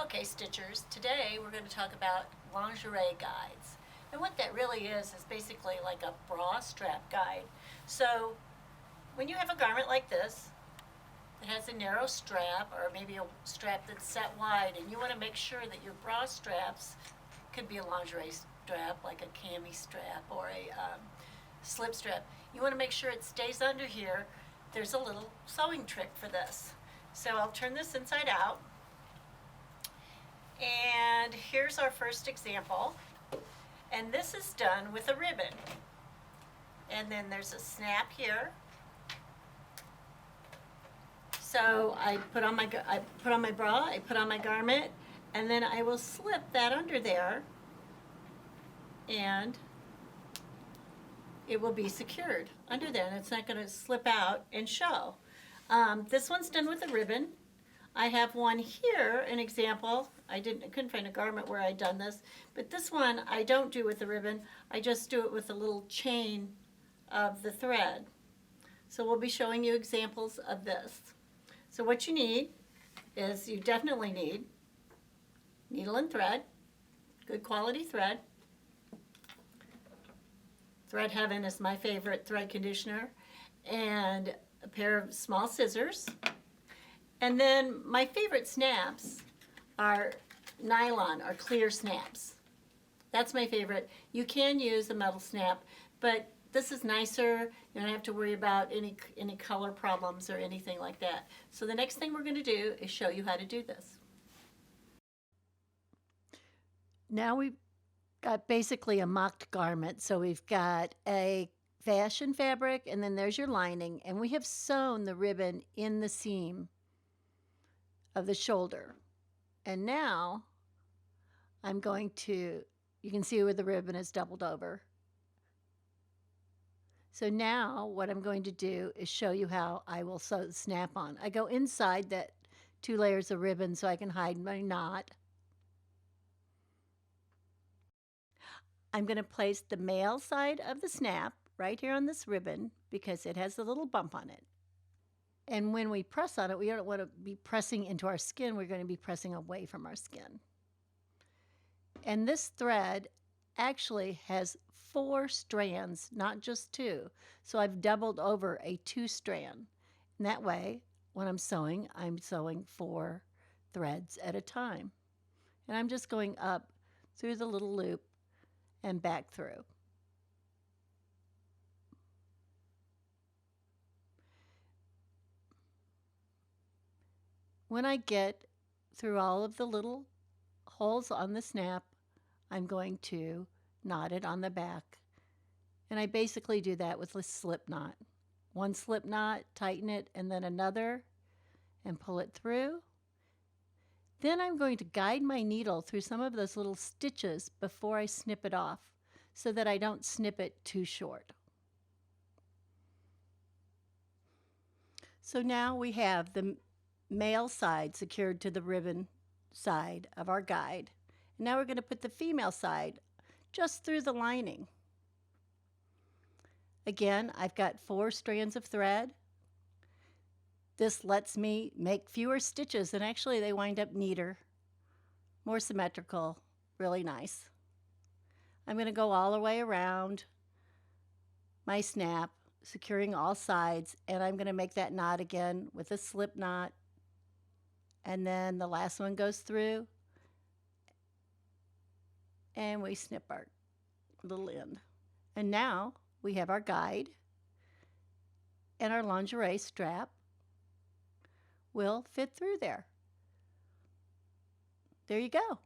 Okay, Stitchers, today we're going to talk about lingerie guides. And what that really is basically like a bra strap guide. So when you have a garment like this, it has a narrow strap or maybe a strap that's set wide, and you want to make sure that your bra straps could be a lingerie strap, like a cami strap or a slip strap. You want to make sure it stays under here. There's a little sewing trick for this. So I'll turn this inside out. And here's our first example. And this is done with a ribbon. And then there's a snap here. So I put on my bra, I put on my garment, and then I will slip that under there, and it will be secured under there, and it's not going to slip out and show. This one's done with a ribbon. I have one here, an example. I couldn't find a garment where I'd done this, but this one I don't do with a ribbon. I just do it with a little chain of the thread. So we'll be showing you examples of this. So what you need is, you definitely need needle and thread, good quality thread. Thread Heaven is my favorite thread conditioner, and a pair of small scissors. And then my favorite snaps are nylon or clear snaps. That's my favorite. You can use a metal snap, but this is nicer. You don't have to worry about any color problems or anything like that. So the next thing we're going to do is show you how to do this. Now we've got basically a mocked garment. So we've got a fashion fabric, and then there's your lining, and we have sewn the ribbon in the seam of the shoulder. And now I'm going to, you can see where the ribbon is doubled over. So now what I'm going to do is show you how I will sew the snap-on. I go inside that 2 layers of ribbon so I can hide my knot. I'm going to place the male side of the snap right here on this ribbon because it has a little bump on it. And when we press on it, we don't want to be pressing into our skin. We're going to be pressing away from our skin. And this thread actually has 4 strands, not just 2. So I've doubled over a 2 strand. And that way, when I'm sewing 4 threads at a time. And I'm just going up through the little loop and back through. When I get through all of the little holes on the snap, I'm going to knot it on the back. And I basically do that with a slip knot. 1 slip knot, tighten it, and then another, and pull it through. Then I'm going to guide my needle through some of those little stitches before I snip it off so that I don't snip it too short. So now we have the male side secured to the ribbon side of our guide. And now we're going to put the female side just through the lining. Again, I've got 4 strands of thread. This lets me make fewer stitches, and actually they wind up neater, more symmetrical, really nice. I'm going to go all the way around my snap, securing all sides, and I'm going to make that knot again with a slip knot. And then the last one goes through, and we snip our little end. And now we have our guide, and our lingerie strap will fit through there. There you go.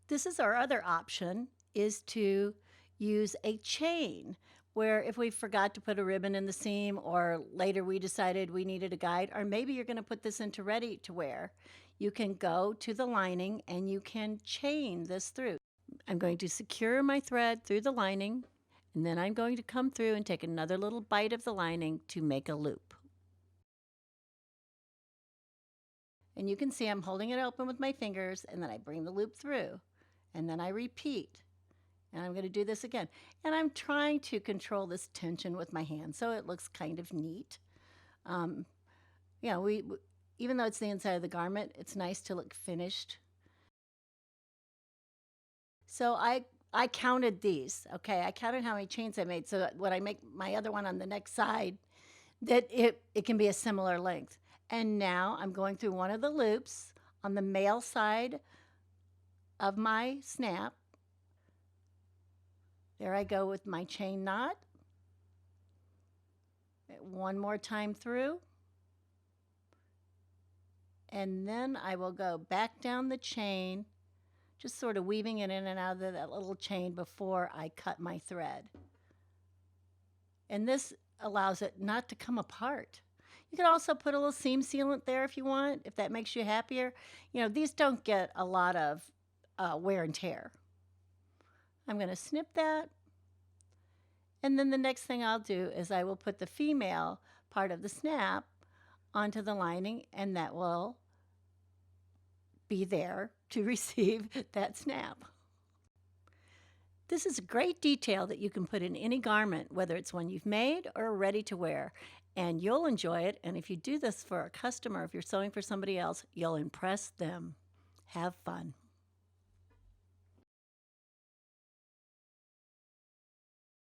This is our other option, is to use a chain, where if we forgot to put a ribbon in the seam, or later we decided we needed a guide, or maybe you're going to put this into ready to wear, you can go to the lining and you can chain this through. I'm going to secure my thread through the lining, and then I'm going to come through and take another little bite of the lining to make a loop. And you can see I'm holding it open with my fingers, and then I bring the loop through, and then I repeat. And I'm going to do this again. And I'm trying to control this tension with my hand so it looks kind of neat. Yeah, even though it's the inside of the garment, it's nice to look finished. So I counted these, okay? I counted how many chains I made so that when I make my other one on the next side, that it can be a similar length. And now I'm going through one of the loops on the male side of my snap. There I go with my chain knot. One more time through. And then I will go back down the chain, just sort of weaving it in and out of that little chain before I cut my thread. And this allows it not to come apart. You can also put a little seam sealant there if you want, if that makes you happier. You know, these don't get a lot of wear and tear. I'm going to snip that. And then the next thing I'll do is I will put the female part of the snap onto the lining, and that will be there to receive that snap. This is a great detail that you can put in any garment, whether it's one you've made or ready to wear, and you'll enjoy it. And if you do this for a customer, if you're sewing for somebody else, you'll impress them. Have fun.